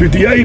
PTI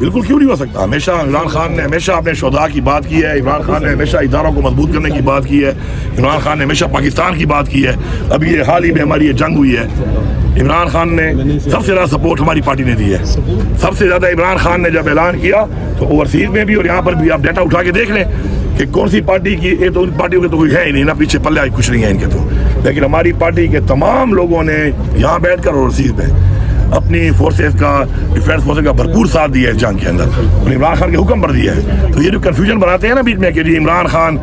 بالکل کیوں نہیں ہو سکتا. ہمیشہ عمران خان نے ہمیشہ اپنے شہداء کی بات کی ہے. عمران خان نے ہمیشہ اداروں کو مضبوط کرنے کی بات کی ہے. عمران خان نے ہمیشہ پاکستان کی بات کی ہے. ابھی یہ حال ہی میں ہماری یہ جنگ ہوئی ہے, عمران خان نے سب سے زیادہ سپورٹ ہماری پارٹی نے دی ہے. سب سے زیادہ عمران خان نے جب اعلان کیا تو اوورسیز میں بھی اور یہاں پر بھی آپ ڈیٹا اٹھا کے دیکھ لیں کہ کون سی پارٹی کی, یہ تو ان پارٹیوں کے تو کوئی ہے ہی نہیں نا, پیچھے پلے کچھ نہیں ہے ان کے تو. لیکن ہماری پارٹی کے تمام لوگوں نے یہاں بیٹھ کر اوورسیز میں اپنی فورسز کا, ڈیفینس فورسز کا بھرپور ساتھ دیا ہے جنگ کے اندر, اور عمران خان کے حکم پر دیا ہے. تو یہ جو کنفیوژن بناتے ہیں نا بیچ میں کہ جی عمران خان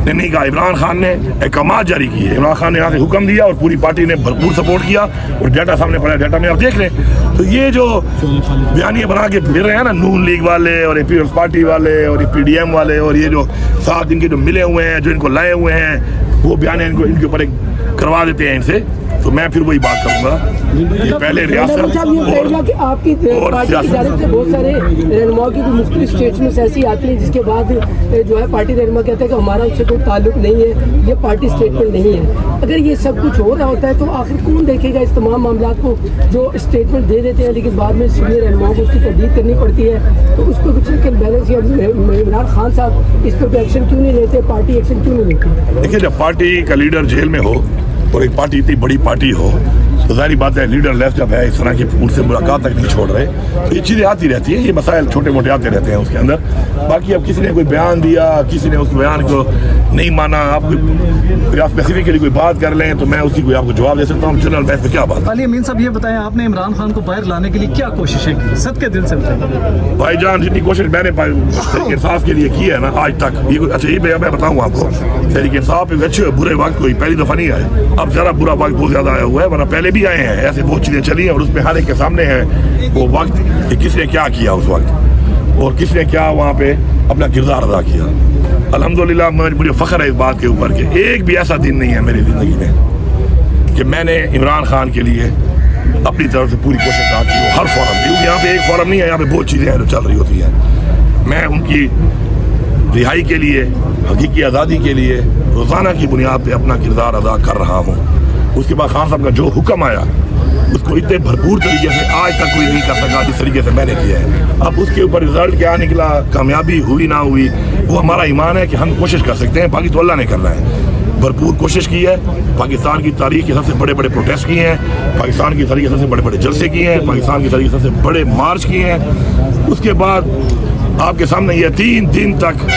نے نہیں کہا, عمران خان نے احکامات جاری کیے, عمران خان نے یہاں سے حکم دیا اور پوری پارٹی نے بھرپور سپورٹ کیا, اور ڈیٹا سامنے پڑا, ڈیٹا میں آپ دیکھ لیں. تو یہ جو بیانیے بنا کے پھر رہے ہیں نا نون لیگ والے اور پیپلز پارٹی والے اور پی ڈی ایم والے, اور یہ جو ساتھ ان کے جو ملے ہوئے ہیں, جو ان کو لائے ہوئے ہیں, وہ بیان ان کے اوپر ایک کروا دیتے ہیں ان سے. تو میں پھر وہی بات کروں گا کہ پہلے ریاست آپ کی پارٹی کی جانب سے بہت سارے رہنماؤں کی مختلف اسٹیٹمنٹس ایسی آتی ہیں جس کے بعد جو ہے پارٹی رہنما کہتے ہیں کہ ہمارا اس سے کوئی تعلق نہیں ہے, یہ پارٹی اسٹیٹمنٹ نہیں ہے. اگر یہ سب کچھ ہو رہا ہوتا ہے تو آخر کون دیکھے گا اس تمام معاملات کو جو اسٹیٹمنٹ دے دیتے ہیں لیکن بعد میں سینئر رہنماؤں کو اس کی تردید کرنی پڑتی ہے. تو اس پہ کچھ بیلنس, یا عمران خان صاحب اس پہ ایکشن کیوں نہیں لیتے, پارٹی ایکشن کیوں نہیں لیتی؟ دیکھیے جب پارٹی کا لیڈر جیل میں ہو اور ایک پارٹی اتنی بڑی پارٹی ہو تو ظاہری بات ہے لیڈر لیس جب ہے اس طرح کی ان سے ملاقات تک نہیں چھوڑ رہے تو یہ چیزیں آتی رہتی ہیں, یہ مسائل چھوٹے موٹے آتے رہتے ہیں اس کے اندر. باقی اب کسی نے کوئی بیان دیا, کسی نے اس بیان کو نہیں مانا, آپ اسپیسیفکلی کوئی بات کر لیں تو میں اسی کو آپ کو جواب دے سکتا ہوں. جنرل بیس پہ کیا بات ہے. علی امین صاحب یہ بتائیں, آپ نے عمران خان کو باہر لانے کے لیے کیا کوششیں کی, صدقے دل سے بتائیں. بھائی جان جتنی کوشش میں نے تحریک انصاف کے لیے کی ہے نا آج تک, یہ اچھا یہ میں بتاؤں آپ کو, تحریک انصاف ایک اچھے برے وقت کوئی پہلی دفعہ نہیں آئے, اب ذرا برا وقت بہت زیادہ آیا ہوا ہے, ورنہ پہلے بھی آئے ہیں ایسے بہت چیزیں چلی ہیں, اور اس میں ہر ایک کے سامنے ہے وہ وقت کہ کس نے کیا کیا اس وقت اور کس نے کیا وہاں پہ اپنا کردار ادا کیا. الحمدللہ مجھے فخر ہے اس بات کے اوپر کہ ایک بھی ایسا دن نہیں ہے میری زندگی میں کہ میں نے عمران خان کے لیے اپنی طرف سے پوری کوشش نہ کی ہو. ہر فورم, کیونکہ یہاں پہ ایک فورم نہیں ہے, یہاں پہ بہت چیزیں ہیں جو چل رہی ہوتی ہیں. میں ان کی رہائی کے لیے, حقیقی آزادی کے لیے روزانہ کی بنیاد پہ اپنا کردار ادا کر رہا ہوں. اس کے بعد خان صاحب کا جو حکم آیا اس کو اتنے بھرپور طریقے سے آج تک کوئی نہیں کر سکا جس طریقے سے میں نے کیا ہے. اب اس کے اوپر رزلٹ کیا نکلا, کامیابی ہوئی نہ ہوئی, وہ ہمارا ایمان ہے کہ ہم کوشش کر سکتے ہیں, باقی تو اللہ نے کرنا ہے. بھرپور کوشش کی ہے, پاکستان کی تاریخ کے سب سے بڑے بڑے پروٹیسٹ کیے ہیں, پاکستان کی تاریخ کے سب سے بڑے بڑے جلسے کیے ہیں, پاکستان کی تاریخ کے سب سے بڑے مارچ کیے ہیں. اس کے بعد آپ کے سامنے یہ 3 دن تک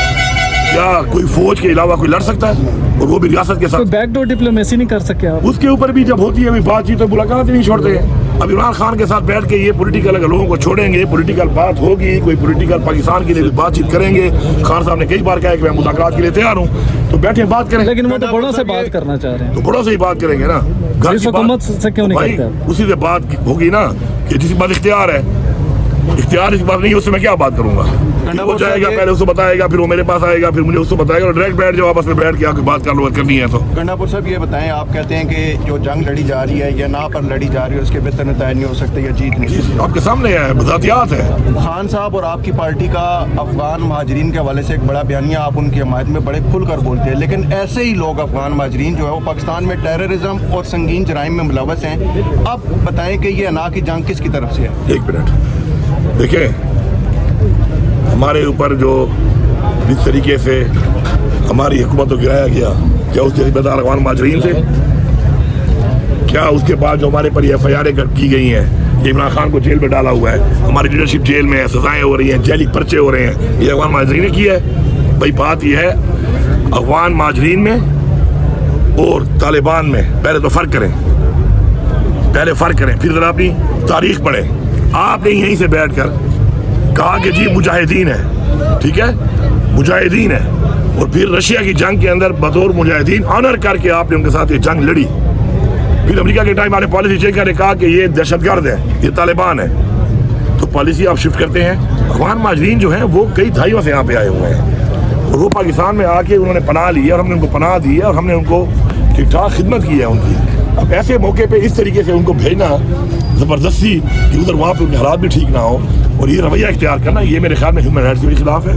کیا کوئی فوج کے علاوہ کوئی لڑ سکتا ہے, اور وہ بھی ریاست کے ساتھ بیک ڈور ڈپلومیسی نہیں کر سکے آپ. اس کے اوپر بھی جب ہوتی ہے بات چیت تو ملاقات نہیں چھوڑتے ہیں. اب عمران خان کے ساتھ بیٹھ کے یہ پولیٹیکل اگر لوگوں کو چھوڑیں گے, پولیٹیکل بات ہوگی, کوئی پولیٹیکل پاکستان کے لیے بات چیت کریں گے. خان صاحب نے کئی بار کہا ہے کہ میں مذاکرات کے لیے تیار ہوں, تو بیٹھے بات کریں. لیکن وہ تو بڑوں سے بات کرنا چاہ رہے ہیں, تو بڑوں سے ہی بات کریں گے نا. حکومت سے کیوں نہیں کرتے؟ اسی سے بات ہوگی نا کہ جس کے پاس اختیار ہے, اختیار اس بات نہیں ہے, اس سے میں کیا بات کروں گا. وہ جائے گا پہلے اس کو بتائے گا, پھر وہ میرے پاس آئے گا, پھر مجھے اس کو بتائے گا, اور ڈائریکٹ بیٹھ جاؤ آپس میں بیٹھ کے آپ کی بات کر لو کرنی ہے. تو گنڈاپور صاحب یہ بتائیں, آپ کہتے ہیں کہ جو جنگ لڑی جا رہی ہے یا نہ پر لڑی جا رہی ہے اس کے بہتر نتائج نہیں ہو سکتے یا جیت نہیں سکتی. آپ کے سامنے ہے, ذاتیات ہے. خان صاحب اور آپ کی پارٹی کا افغان مہاجرین کے حوالے سے ایک بڑا بیانیہ آپ ان کی حمایت میں بڑے کھل کر بولتے ہیں, لیکن ایسے ہی لوگ افغان مہاجرین جو ہے وہ پاکستان میں ٹیررزم اور سنگین جرائم میں ملوث ہیں. اب بتائیں کہ یہ انا کی جنگ کس کی طرف سے ہے؟ ایک منٹ دیکھیں, ہمارے اوپر جو جس طریقے سے ہماری حکومت کو گرایا گیا, کیا اس کے ذمہ دار افغان مہاجرین تھے؟ کیا اس کے بعد جو ہمارے پر ایف آئی آر کی گئی ہیں, عمران خان کو جیل میں ڈالا ہوا ہے, ہماری لیڈرشپ جیل میں ہے, سزائیں ہو رہی ہیں, جیلی پرچے ہو رہے ہیں, یہ افغان مہاجرین نے کیا ہے؟ بھائی بات یہ ہے افغان مہاجرین میں اور طالبان میں پہلے تو فرق کریں, پھر ذرا اپنی تاریخ پڑھیں. آپ نے یہیں سے بیٹھ کر کہا کہ جی مجاہدین ہے, ٹھیک ہے مجاہدین ہے, اور پھر رشیا کی جنگ کے اندر بطور مجاہدین آنر کر کے آپ نے ان کے ساتھ یہ جنگ لڑی. پھر امریکہ کے ٹائم آپ نے پالیسی چینج کر کے کہا کہ یہ دہشت گرد ہے, یہ طالبان ہے. تو پالیسی آپ شفٹ کرتے ہیں. افغان مہاجرین جو ہیں وہ کئی دہائیوں سے یہاں پہ آئے ہوئے ہیں, اور وہ پاکستان میں آ کے انہوں نے پناہ لی ہے, اور ہم نے ان کو پناہ دی ہے, اور ہم نے ان کو ٹھیک ٹھاک خدمت کی ہے ان کی. اب ایسے موقع پہ اس طریقے سے ان کو بھیجنا زبردستی کہ ادھر وہاں پہ ان کے حالات بھی ٹھیک نہ ہو, اور یہ رویہ اختیار کرنا, یہ میرے خیال میں ہیومن رائٹس کے بھی خلاف ہے.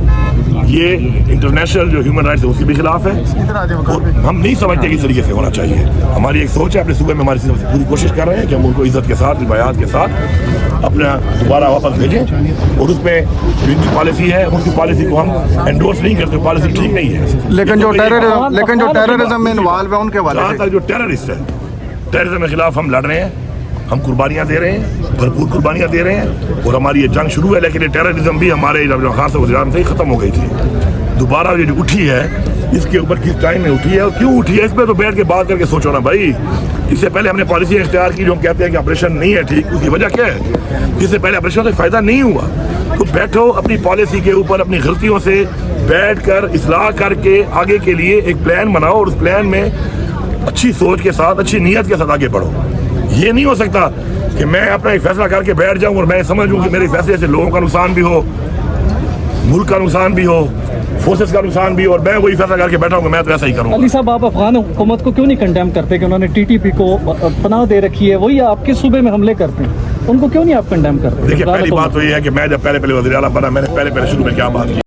یہ انٹرنیشنل جو ہیومن رائٹس ہے اس کے بھی خلاف ہے اور ہم نہیں سمجھتے کہ اس طریقے سے ہونا چاہیے. ہماری ایک سوچ ہے, اپنے صوبے میں ہماری پوری کوشش کر رہے ہیں کہ ہم ان کو عزت کے ساتھ, روایات کے ساتھ اپنا دوبارہ واپس بھیجیں, اور اس میں جو ان کی پالیسی ہے اس کی پالیسی کو ہم انڈورس نہیں کرتے, پالیسی ٹھیک نہیں ہے. لیکن جو ٹیررزم میں انوالو ہے ان کے حوالے سے, جو ٹیررسٹ ہے, ٹیررزم کے خلاف ہم لڑ رہے ہیں, ہم قربانیاں دے رہے ہیں, بھرپور قربانیاں دے رہے ہیں, اور ہماری یہ جنگ شروع ہے. لیکن یہ ٹیررزم بھی ہمارے خاص طور وزیر اعظم سے ہی ختم ہو گئی تھی. دوبارہ یہ جو اٹھی ہے اس کے اوپر کس ٹائم میں اٹھی ہے اور کیوں اٹھی ہے, اس پہ تو بیٹھ کے بات کر کے سوچو نا بھائی. اس سے پہلے ہم نے پالیسی اختیار کی جو ہم کہتے ہیں کہ آپریشن نہیں ہے ٹھیک, اس کی وجہ کیا ہے؟ اس سے پہلے آپریشن سے فائدہ نہیں ہوا. تو بیٹھو اپنی پالیسی کے اوپر, اپنی غلطیوں سے بیٹھ کر اصلاح کر کے آگے کے لیے ایک پلان بناؤ, اور اس پلان میں اچھی سوچ کے ساتھ, اچھی نیت کے ساتھ آگے بڑھو. یہ نہیں ہو سکتا کہ میں اپنا ایک فیصلہ کر کے بیٹھ جاؤں اور میں سمجھوں کہ میرے فیصلے سے لوگوں کا نقصان بھی ہو, ملک کا نقصان بھی ہو, فورسز کا نقصان بھی, اور میں وہی فیصلہ کر کے بیٹھا ہوں کہ میں تو ایسا ہی کروں. علی صاحب, آپ افغان حکومت کو کیوں نہیں کنڈیم کرتے کہ انہوں نے TTP کو پناہ دے رکھی ہے, وہی آپ کے صوبے میں حملے کرتے ہیں, ان کو کیوں نہیں آپ کنڈیم کرتے؟ دیکھیے پہلی بات تو یہ ہے کہ میں جب پہلے وزیر اعلیٰ بنا, میں نے پہلے شروع میں کیا بات کی.